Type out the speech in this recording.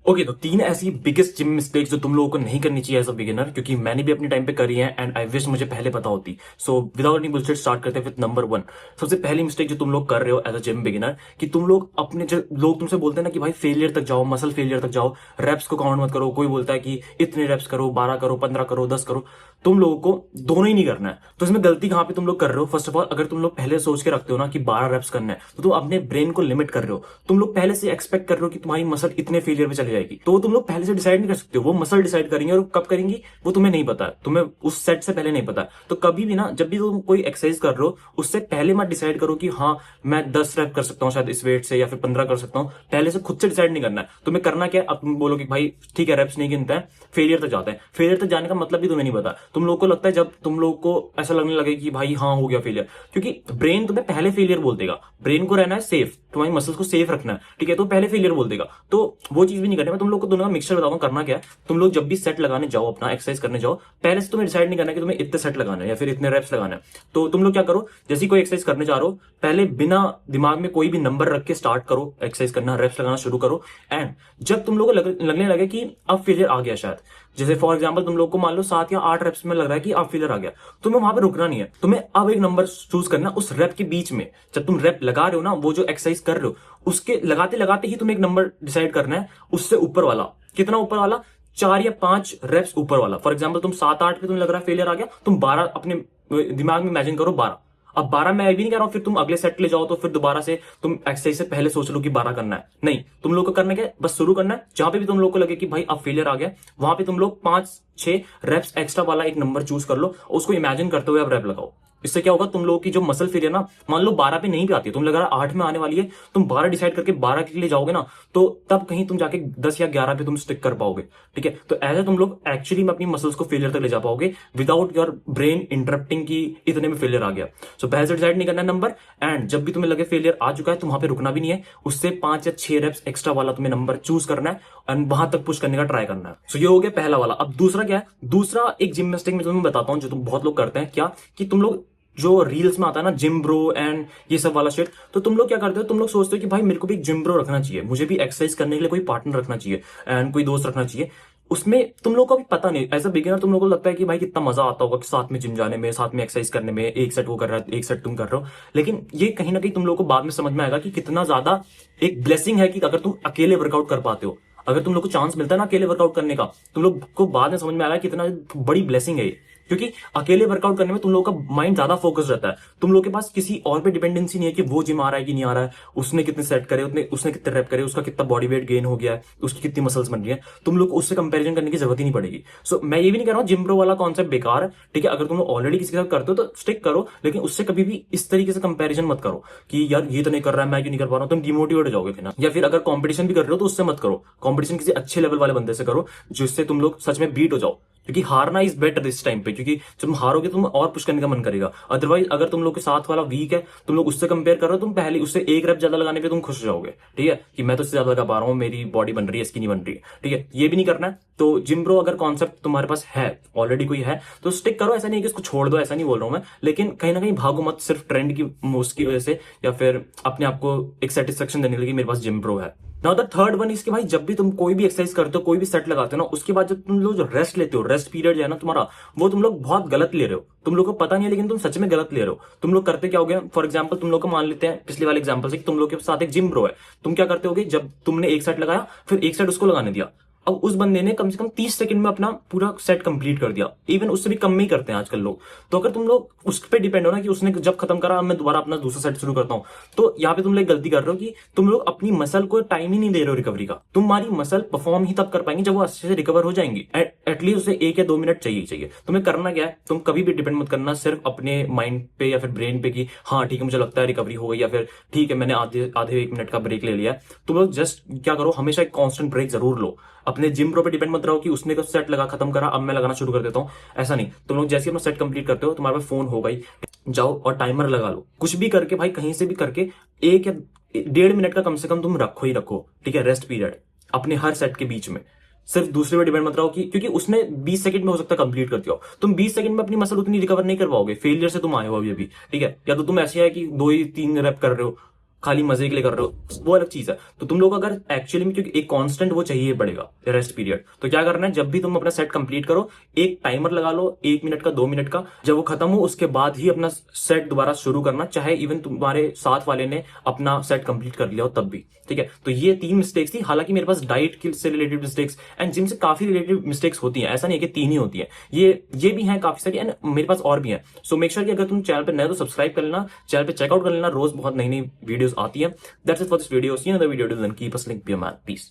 Okay तो तीन ऐसी बिगेस्ट जिम मिस्टेक्स जो तुम लोगों को नहीं करनी चाहिए एज अ बिगिनर, क्योंकि मैंने भी अपने टाइम पे करी है एंड आई विश मुझे पहले पता होती। So without any bullshit start करते हैं विद नंबर वन। सबसे पहली मिस्टेक जो तुम लोग कर रहे हो एज अ जिम बिगिनर, कि तुम लोग अपने जो लोग तुमसे बोलते हैं ना कि भाई फेलियर तक जाओ, मसल फेलियर तक जाओ, रेप्स को काउंट मत करो। कोई बोलता है कि इतने रेप्स करो, 12 करो, 15 करो, 10 करो। तुम लोगों को दोनों ही नहीं करना है। तो इसमें गलती कहां पे तुम लोग कर रहे हो? फर्स्ट ऑफ ऑल, अगर तुम लोग पहले सोच के रखते हो ना कि 12 रेप्स करना है, तो तुम अपने ब्रेन को लिमिट कर रहे हो। तुम लोग पहले से एक्सपेक्ट कर रहे हो कि तुम्हारी मसल इतने फेलियर में चली जाएगी, तो वो तुम लोग पहले से डिसाइड नहीं कर सकते हो। वो मसल डिसाइड करेंगे, और कब करेंगी वो तुम्हें नहीं पता है, तुम्हें उस सेट से पहले नहीं पता है। तो कभी भी ना, जब भी तुम कोई एक्सरसाइज कर रहे हो, उससे पहले मत डिसाइड करो कि हाँ मैं 10 रेप कर सकता हूँ शायद इस वेट से, या फिर 15 कर सकता हूँ। पहले से खुद से डिसाइड नहीं करना है। तुम्हें करना क्या है, अब तुम बोलो कि भाई ठीक है रेप्स नहीं गिनते हैं, फेलियर तक जाते हैं। फेलियर तक जाने का मतलब भी तुम्हें नहीं पता। तुम लोग को लगता है, जब तुम लोग को ऐसा लगने लगे कि भाई हाँ हो गया फेलियर, क्योंकि ब्रेन तुम्हें पहले फेलियर बोल देगा। ब्रेन को रहना है सेफ, तुम्हारी मसल्स को सेफ रखना है, ठीक है, तो पहले फेलियर बोल देगा। तो वो चीज भी नहीं करनी। मैं तुम लोग को दोनों का मिक्सचर बताऊंगा करना क्या है। तुम लोग जब भी सेट लगाने जाओ, अपना एक्सरसाइज करने जाओ, पहले से तुम्हें डिसाइड नहीं करना है कि तुम्हें इतने सेट लगाना है या फिर इतने रेप्स लगाना है। तो तुम लोग क्या करो, जैसे कोई एक्सरसाइज करने जा रहे हो, पहले बिना दिमाग में कोई भी नंबर रख के स्टार्ट करो एक्सरसाइज करना, रेप्स लगाना शुरू करो। एंड जब तुम लोग को लगने लगे कि अब फेलियर आ गया शायद, जैसे फॉर एग्जांपल तुम लोग को मान लो 7 या 8 रेप्स में लग रहा है कि अब फेलियर आ गया, तुम्हें वहां पे रुकना नहीं है। तुम्हें अब एक नंबर चूज करना उस रेप के बीच में। जब तुम रेप लगा रहे हो ना, वो जो एक्सरसाइज कर रहे हो, उसके लगाते लगाते ही तुम्हें एक नंबर डिसाइड करना है, उससे ऊपर वाला। कितना ऊपर वाला? 4 या 5 रेप्स ऊपर वाला। फॉर एग्जाम्पल तुम 7-8 पे तुम्हें लग रहा है फेलियर आ गया, तुम 12 अपने दिमाग में इमेजिन करो 12। अब 12 मैं भी नहीं कह रहा हूं फिर तुम अगले सेट ले जाओ तो फिर दोबारा से तुम एक्सरसाइज से पहले सोच लो कि 12 करना है। नहीं, तुम लोग को करना क्या है, बस शुरू करना है। जहां पे भी तुम लोग को लगे कि भाई अब फेलियर आ गया, वहां पे तुम लोग 5-6 रेप्स एक्स्ट्रा वाला एक नंबर चूज कर लो, उसको इमेजिन करते हुए अब रेप लगाओ। इससे क्या होगा, तुम लोगों की जो मसल फेलियर ना, मान लो 12 पे नहीं भी आती है, तुम लग रहा है 8 में आने वाली है, तुम 12 डिसाइड करके 12 के लिए जाओगे ना, तो तब कहीं तुम जाके 10 या 11 पे तुम स्टिक कर पाओगे। ठीक है, तो ऐसे तुम लोग एक्चुअली में अपनी मसल्स को फेलियर तक ले जा पाओगे विदाउट योर ब्रेन इंटरप्टिंग की इतने में फेलियर आ गया। सो पहले से डिसाइड नहीं करना नंबर, एंड जब भी तुम्हें लगे फेलियर आ चुका है तो वहां पे रुकना भी नहीं है। उससे 5 या 6 रेप्स एक्स्ट्रा वाला तुम्हें नंबर चूज करना है एंड वहां तक पुश करने का ट्राई करना है। सो ये हो गया पहला वाला। अब दूसरा क्या है? दूसरा एक जिम्नास्टिक में तुम्हें बताता हूं जो तुम बहुत लोग करते हैं। क्या कि तुम लोग जो रील्स में आता है ना जिम ब्रो एंड ये सब वाला शिट, तो तुम लोग क्या करते हो, तुम लोग सोचते हो कि भाई मेरे को भी एक जिम ब्रो रखना चाहिए, मुझे भी एक्सरसाइज करने के लिए कोई पार्टनर रखना चाहिए एंड कोई दोस्त रखना चाहिए। उसमें तुम लोग को भी पता नहीं, एज अ बिगिनर तुम लोग को लगता है कि भाई कितना मजा आता होगा कि साथ में जिम जाने में, साथ में एक्सरसाइज करने में, एक सेट वो कर रहा है, एक सेट तुम कर रहे हो। लेकिन ये कहीं ना कहीं तुम लोग को बाद में समझ में आएगा कि कितना ज्यादा एक ब्लेसिंग है कि अगर तुम अकेले वर्कआउट कर पाते हो। अगर तुम लोग को चांस मिलता है ना अकेले वर्कआउट करने का, तुम लोग को बाद में समझ में आएगा कितना बड़ी ब्लेसिंग है ये। क्योंकि अकेले वर्कआउट करने में तुम लोगों का माइंड ज्यादा फोकस रहता है। तुम लोग के पास किसी और पे डिपेंडेंसी नहीं है कि वो जिम आ रहा है कि नहीं आ रहा है, उसने कितने सेट करे, उसने कितने रैप करे, उसका कितना बॉडी वेट गेन हो गया है, उसकी कितनी मसल्स बन रही है। तुम लोग को उससे कंपैरिजन करने की जरूरत ही नहीं पड़ेगी। सो मैं ये भी नहीं कह रहा हूँ जिम प्रो वाला कॉन्सेप्ट बेकार है, ठीक है। अगर तुम लोग ऑलरेडी किसी के साथ करते हो तो स्टिक करो, लेकिन उससे कभी भी इस तरीके से कंपैरिजन मत करो कि यार ये तो नहीं कर रहा है, मैं क्यों नहीं कर पा रहा हूँ। तुम डिमोटिवेट हो जाओगे फिर ना। या फिर अगर कॉम्पिटिशन भी कर रहे हो तो उससे मत करो, कॉम्पिटिशन किसी अच्छे लेवल वाले बंदे से करो जिससे तुम लोग सच में बीट हो जाओ। क्योंकि हारना इज बेटर इस टाइम पे, क्योंकि जब तुम हारोगे तुम और पुश करने का मन करेगा। अदरवाइज अगर तुम लोग के साथ वाला वीक है, तुम लोग उससे कंपेयर करो, तुम पहले उससे एक रेप ज्यादा लगाने पे तुम खुश हो जाओगे, ठीक है, कि मैं तो इससे ज्यादा लगा पा रहा हूँ, मेरी बॉडी बन रही है, इसकी नहीं बन रही है, ठीक है। ये भी नहीं करना है। तो जिम ब्रो अगर कॉन्सेप्ट तुम्हारे पास है, ऑलरेडी कोई है, तो स्टिक करो। ऐसा नहीं है कि इसको छोड़ दो, ऐसा नहीं बोल रहा हूं मैं, लेकिन कहीं ना कहीं भागो मत सिर्फ ट्रेंड की उसकी वजह से, या फिर अपने आप को एक सेटिस्फेक्शन देने के लिए मेरे पास जिम ब्रो है। नाउ द थर्ड वन इसके भाई, जब भी तुम कोई भी एक्सरसाइज करते हो, कोई भी सेट लगाते हो ना, उसके बाद जब तुम लोग जो रेस्ट लेते हो, रेस्ट पीरियड जो है ना तुम्हारा, वो तुम लोग बहुत गलत ले रहे हो। तुम लोग को पता नहीं है लेकिन तुम सच में गलत ले रहे हो। तुम लोग करते क्या होगे, फॉर एग्जांपल तुम लोग को मान लेते हैं पिछले वाले एग्जांपल से कि तुम लोग के साथ एक जिम ब्रो है। तुम क्या करते होगे, जब तुमने एक सेट लगाया फिर एक सेट उसको लगाने दिया, अब उस बंदे ने कम से कम 30 सेकंड में अपना पूरा सेट कंप्लीट कर दिया। इवन उससे भी कम में ही करते हैं आजकल लोग। तो अगर तुम लोग उस पर डिपेंड हो ना कि उसने जब खत्म करा मैं दोबारा अपना दूसरा सेट शुरू करता हूं, तो यहाँ पे तुम लोग गलती कर रहे हो कि तुम लोग अपनी मसल को टाइम ही नहीं दे रहे हो रिकवरी का। तुम्हारी मसल परफॉर्म ही तब कर पाएंगी जब वो अच्छे से रिकवर हो जाएंगी। एटलीस्ट उसे 1 या 2 मिनट चाहिए। तुम्हें करना क्या है, तुम कभी भी डिपेंड मत करना सिर्फ अपने माइंड पे या फिर ब्रेन पे कि हाँ ठीक है मुझे लगता है रिकवरी हो गई, या फिर ठीक है मैंने आधे 1 मिनट का ब्रेक ले लिया। तुम लोग जस्ट क्या करो, हमेशा एक कॉन्स्टेंट ब्रेक जरूर लो। अपने जिम प्रो पे डिपेंड मत रहो कि उसने तो सेट लगा खत्म करा अब मैं लगाना शुरू कर देता हूं। ऐसा नहीं, तुम लोग जैसे अपना सेट कंप्लीट करते हो, तुम्हारे पास फोन होगा ही, जाओ और टाइमर लगा लो। कुछ भी करके भाई, कहीं से भी करके 1 या 1.5 मिनट का कम से कम तुम रखो ही रखो, ठीक है, रेस्ट पीरियड अपने हर सेट के बीच में। सिर्फ दूसरे पे डिपेंड मत रहो कि क्योंकि उसने 20 सेकंड में हो सकता है कंप्लीट करती हो, तुम 20 सेकंड में अपनी मसल उतनी रिकवर नहीं कर पाओगे। फेलियर से तुम आए हो अभी, ठीक है। या तो तुम ऐसे है कि 2 ही 3 रेप कर रहे हो, खाली मजे के लिए कर रहे हो, वो अलग चीज है। तो तुम लोग अगर एक्चुअली में, क्योंकि एक कांस्टेंट वो चाहिए पड़ेगा रेस्ट पीरियड, तो क्या करना है, जब भी तुम अपना सेट कंप्लीट करो एक टाइमर लगा लो, 1 मिनट का 2 मिनट का, जब वो खत्म हो उसके बाद ही अपना सेट दोबारा शुरू करना, चाहे इवन तुम्हारे साथ वाले ने अपना सेट कंप्लीट कर लिया हो तब भी, ठीक है। तो ये 3 मिस्टेक्स थी। हालांकि मेरे पास डाइट से रिलेटेड मिस्टेक्स एंड जिम से काफी रिलेटेड मिस्टेक्स होती हैं, ऐसा नहीं है कि 3 ही होती है, ये भी हैं काफी सारी, एंड मेरे पास और भी हैं। सो मेक श्योर कि अगर तुम चैनल पे नए तो सब्सक्राइब कर लेना, चैनल पे चेकआउट कर लेना, रोज बहुत नई नई वीडियोस आती है। That's it for this video, see you in the video, till then keep us link, be a man, piece.